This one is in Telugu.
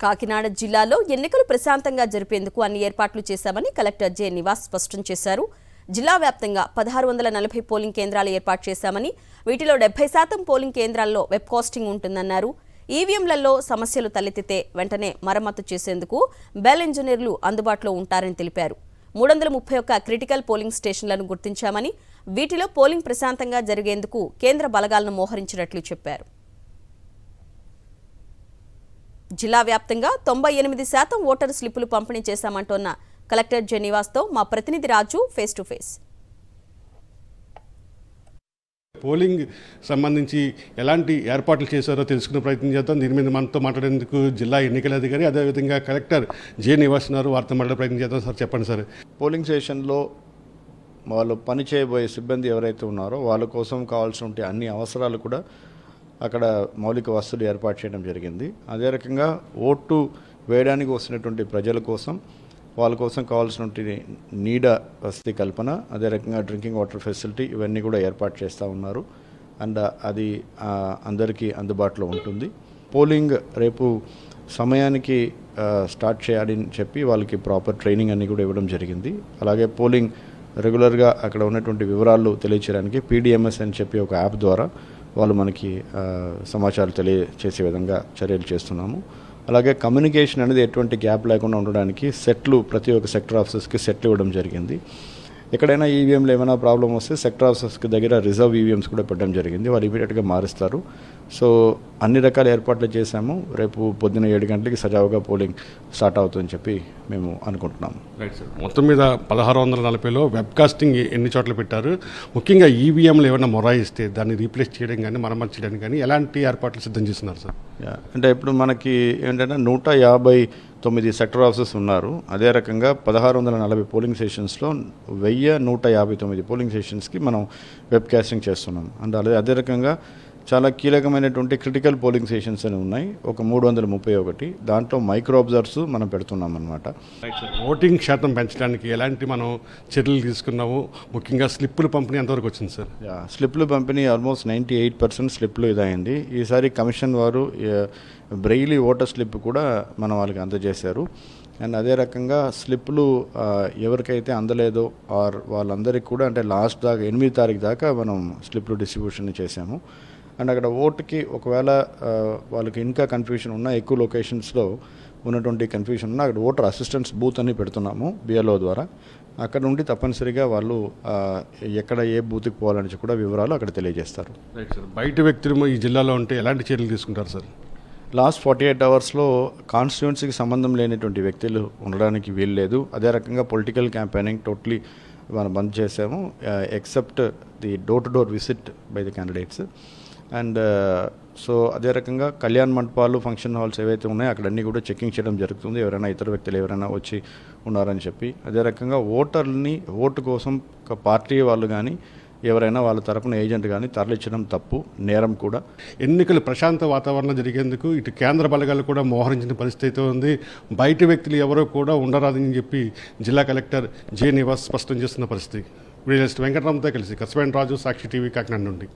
కాకినాడ జిల్లాలో ఎన్నికలు ప్రశాంతంగా జరిపేందుకు అన్ని ఏర్పాట్లు చేశామని కలెక్టర్ జె నివాస్ స్పష్టం చేశారు. జిల్లా వ్యాప్తంగా 1640 పోలింగ్ కేంద్రాలు ఏర్పాటు చేశామని, వీటిలో 70% పోలింగ్ కేంద్రాల్లో వెబ్ కాస్టింగ్ ఉంటుందన్నారు. ఈవీఎంలలో సమస్యలు తలెత్తితే వెంటనే మరమ్మతు చేసేందుకు బెల్ ఇంజనీర్లు అందుబాటులో ఉంటారని తెలిపారు. 331 క్రిటికల్ పోలింగ్ స్టేషన్లను గుర్తించామని, వీటిలో పోలింగ్ ప్రశాంతంగా జరిగేందుకు కేంద్ర బలగాలను మోహరించినట్లు చెప్పారు. జిల్లా వ్యాప్తంగా 98% ఓటర్ స్లిప్పులు పంపిణీ చేశామంటోన్న కలెక్టర్ జె నివాస్తో మా ప్రతినిధి రాజు ఫేస్ టు ఫేస్. పోలింగ్ సంబంధించి ఎలాంటి ఏర్పాట్లు చేశారో తెలుసుకునే ప్రయత్నం చేద్దాం. దీని మీద మనతో మాట్లాడేందుకు జిల్లా ఎన్నికల అధికారి, అదేవిధంగా కలెక్టర్ జె నివాస్ ఉన్నారు. వారితో మాట్లాడే ప్రయత్నం చేద్దాం. సార్ చెప్పండి సార్. పోలింగ్ స్టేషన్లో వాళ్ళు పని చేయబోయే సిబ్బంది ఎవరైతే ఉన్నారో వాళ్ళ కోసం కావాల్సిన అన్ని అవసరాలు కూడా అక్కడ మౌలిక వసతులు ఏర్పాటు చేయడం జరిగింది. అదే రకంగా ఓటు వేయడానికి వస్తున్నటువంటి ప్రజల కోసం వాళ్ళ కోసం కావాల్సినటువంటి నీడ వసతి కల్పన, అదే రకంగా డ్రింకింగ్ వాటర్ ఫెసిలిటీ ఇవన్నీ కూడా ఏర్పాటు చేస్తూ ఉన్నారు. అండ్ అది అందరికీ అందుబాటులో ఉంటుంది. పోలింగ్ రేపు సమయానికి స్టార్ట్ చేయాలని చెప్పి వాళ్ళకి ప్రాపర్ ట్రైనింగ్ అన్నీ కూడా ఇవ్వడం జరిగింది. అలాగే పోలింగ్ రెగ్యులర్గా అక్కడ ఉన్నటువంటి వివరాలు తెలియచేయడానికి పీడిఎంఎస్ అని చెప్పి ఒక యాప్ ద్వారా వాళ్ళు మనకి సమాచారం తెలియచేసే విధంగా చర్యలు చేస్తున్నాము. అలాగే కమ్యూనికేషన్ అనేది ఎటువంటి గ్యాప్ లేకుండా ఉండడానికి సెట్లు, ప్రతి ఒక్క సెక్టర్ ఆఫీసర్స్కి సెట్లు ఇవ్వడం జరిగింది. ఎక్కడైనా ఈవీఎంలో ఏమైనా ప్రాబ్లం వస్తే సెక్టర్ ఆఫీసర్స్కి దగ్గర రిజర్వ్ ఈవీఎంస్ కూడా పెట్టడం జరిగింది. వాళ్ళు ఇమీడియట్గా మారుస్తారు. సో అన్ని రకాల ఏర్పాట్లు చేశాము. రేపు పొద్దున్న 7 గంటలకి సజావుగా పోలింగ్ స్టార్ట్ అవుతుందని చెప్పి మేము అనుకుంటున్నాము. Right sir. మొత్తం మీద 1640లో వెబ్ కాస్టింగ్ ఎన్ని చోట్ల పెట్టారు? ముఖ్యంగా ఈవీఎంలు ఏమైనా మొరాయిస్తే దాన్ని రీప్లేస్ చేయడం కానీ మరమ్మతు చేయడానికి కానీ ఎలాంటి ఏర్పాట్లు సిద్ధం చేస్తున్నారు సార్? అంటే ఇప్పుడు మనకి ఏంటంటే 159 సెక్టర్ ఆఫీసర్స్ ఉన్నారు. అదే రకంగా 1640 పోలింగ్ స్టేషన్స్లో 1159 పోలింగ్ స్టేషన్స్కి మనం వెబ్ కాస్టింగ్ చేస్తున్నాం. అండ్ అదే రకంగా చాలా కీలకమైనటువంటి క్రిటికల్ పోలింగ్ స్టేషన్స్ అని ఉన్నాయి, ఒక 331. దాంట్లో మైక్రో అబ్జర్వర్స్ మనం పెడుతున్నాం అన్నమాట. ఓటింగ్ శాతం పెంచడానికి ఎలాంటి మనం చర్యలు తీసుకున్నాము? ముఖ్యంగా స్లిప్పులు పంపిణీ ఎంతవరకు వచ్చింది సార్? స్లిప్పులు పంపిణీ ఆల్మోస్ట్ 98% స్లిప్లు ఇదైంది. ఈసారి కమిషన్ వారు బ్రెయిలీ ఓటర్ స్లిప్ కూడా మనం వాళ్ళకి అందజేశారు. అండ్ అదే రకంగా స్లిప్లు ఎవరికైతే అందలేదో ఆర్ వాళ్ళందరికీ కూడా అంటే లాస్ట్ దాకా 8 తారీఖు దాకా మనం స్లిప్లు డిస్ట్రిబ్యూషన్ చేశాము. అండ్ అక్కడ ఓటుకి ఒకవేళ వాళ్ళకి ఇంకా కన్ఫ్యూషన్ ఉన్నా, ఎక్కువ లొకేషన్స్లో ఉన్నటువంటి కన్ఫ్యూషన్ ఉన్నా అక్కడ ఓటర్ అసిస్టెంట్స్ బూత్ అని పెడుతున్నాము బిఎల్ఓ ద్వారా. అక్కడ నుండి తప్పనిసరిగా వాళ్ళు ఎక్కడ ఏ బూత్కి పోవాలని కూడా వివరాలు అక్కడ తెలియజేస్తారు. Right sir. బయట వ్యక్తులు ఈ జిల్లాలో ఉంటే ఎలాంటి చర్యలు తీసుకుంటారు సార్? లాస్ట్ 48 అవర్స్లో కాన్స్టిట్యుయెన్సీకి సంబంధం లేనటువంటి వ్యక్తులు ఉండడానికి వీల్లేదు. అదే రకంగా పొలిటికల్ క్యాంపెయినింగ్ టోటలీ మనం బంద్ చేసాము, except the door to door visit by the candidates. And so అదే రకంగా కళ్యాణ్ మండపాలు, ఫంక్షన్ హాల్స్ ఏవైతే ఉన్నాయో అక్కడ అన్నీ కూడా చెకింగ్ చేయడం జరుగుతుంది, ఎవరైనా ఇతర వ్యక్తులు ఎవరైనా వచ్చి ఉన్నారని చెప్పి. అదే రకంగా ఓటర్ని ఓటు కోసం ఒక పార్టీ వాళ్ళు కానీ ఎవరైనా వాళ్ళ తరపున ఏజెంట్ కానీ తరలించడం తప్పు, నేరం కూడా. ఎన్నికలు ప్రశాంత వాతావరణం జరిగేందుకు ఇటు కేంద్ర బలగాలు కూడా మోహరించిన పరిస్థితి ఉంది. బయట వ్యక్తులు ఎవరో కూడా ఉండరాదని చెప్పి జిల్లా కలెక్టర్ జె నివాస్ స్పష్టం చేస్తున్న పరిస్థితి. వెంకటరామ్తో కలిసి కస్బెన్ రాజు, సాక్షి టీవీ, కాకినాడ నుండి.